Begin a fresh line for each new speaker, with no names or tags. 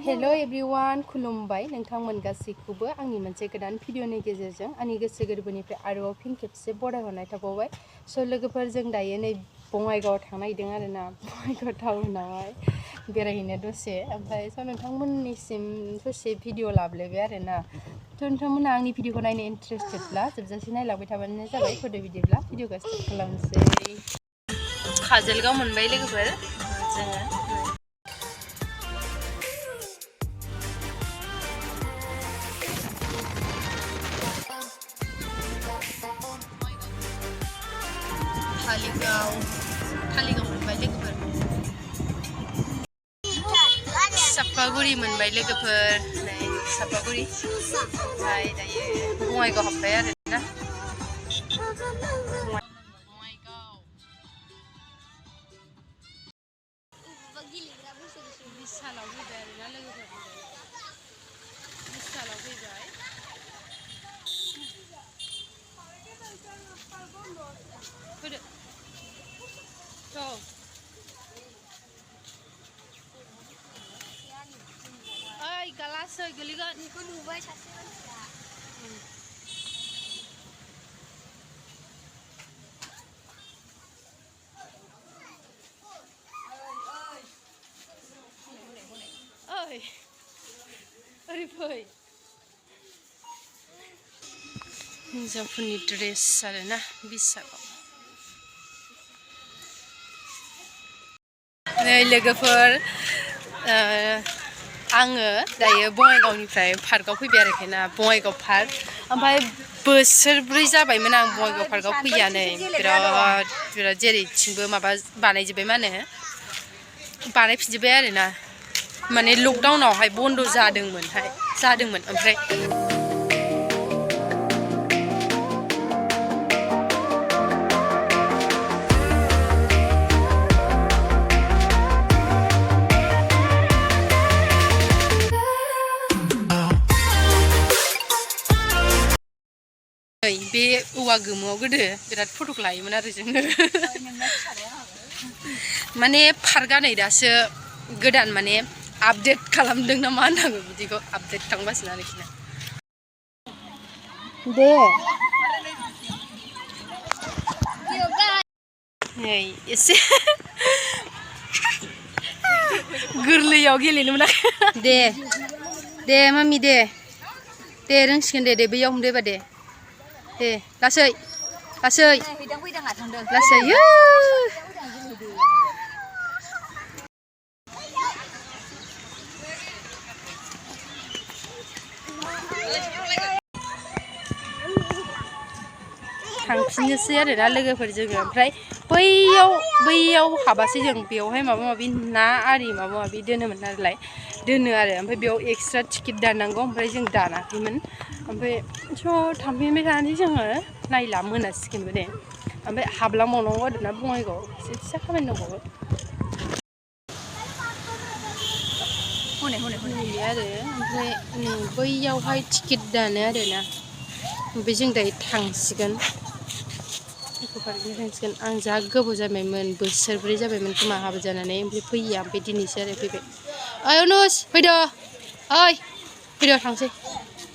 hello everyone खुलुमबाय नोंथांमोन गासैखौबो आंनि मोनसे गोदान भिडिअनि गेजेरजों आंनि गोसो गोरबोनिफ्राय आरोबाव फिन खेबसे बरायहरनाय थाबावबाय स' लोगोफोर जों दायो नै बङाइगावआव थांनो नागिरदों आरोना बङाइगाव टाउनावहाय बेरायहैनो दसे ओमफ्राय स' नोंथांमोननिसिम ससे भिडिअ लाबोलायबाय आरोना थ' नोंथांमोना आंनि भिडिअखौ नायनो इन्टारेस्टेडब्ला जोबजासे नायलांबाय थाबानो जाबाय फट' बिदिब्ला भिडिअखौ स्टार्ट खालामनोसै काजलगाव मोनबाय लोगोफोर जोङो Taligaw मोनबाय लोगोफोर सापागुरि मोनबाय लोगोफोर नै सापागुरि ओमफ्राय दायो बङाइगाव हाबबाय आरोना बिसालाव फैबाय आरोना लोगोफोर बिसालाव फैबाय फैदो ओइ गालासै गोलैगोन बेखौ नुबाय सासे मानसिया ओइ ओरै फै हिन्जावफोरनि ड्रेस आरोना बिसालाव नै लोगोफोर आङो दायो बङाइगावनिफ्राय पार्कआव फैबाय आरोखि ना बङाइगाव पार्क ओमफ्राय बोसोरब्रै जाबायमोन आं बङाइगाव पार्कआव फैयानै बिराद जेरैथिंबो माबा बानायजोब्बाय मा होनो बानायफिनजोब्बाय आरोना माने लकडाउनावहाय बन्द' जादोंमोन ओमफ्राय बे औवा गोमोआव गोदो बिराद फटक लायोमोन आरो जोङो माने पार्कआ नै दासो गोदान माने आपडेट खालामदों ना मा होननांगौ बिदिखौ आपडेट थांगासिनो आरोखि ना दे नै एसे गोरलैयाव गेलेनो मोनाखै दे मामि दे रोंसिगोन दे बैयाव हमदोबा दे लासै थांफिननोसै आरोना लोगोफोर जोङो ओमफ्राय बैयाव हाबासै जों बेयावहाय माबा माबि ना आरि माबा माबि दोनो ओमफ्राय बेयाव एक्सट्रा टिकेट दाननांगौ ओमफ्राय जों दानाखैमोन ओमफ्राय स' थांफिनबाय थानानै जोङो नायला मोनासिगोनबो दे ओमफ्राय हाबलांबावनांगौ आरोना बङाइगाव एसे फिसा खामानि दंबावो आरो ओमफ्राय बैयावहाय टिकेट दानो आरोना ओमफ्राय जों दायो थांसिगोन आं जा गोबाव जाबायमोन बोसोरब्रै जाबायमोन खोमा हाबा जानानै ओमफ्राय फैया ओमफ्राय दिनैसो आरो फैबाय ओइ अनुस फैद' थांसै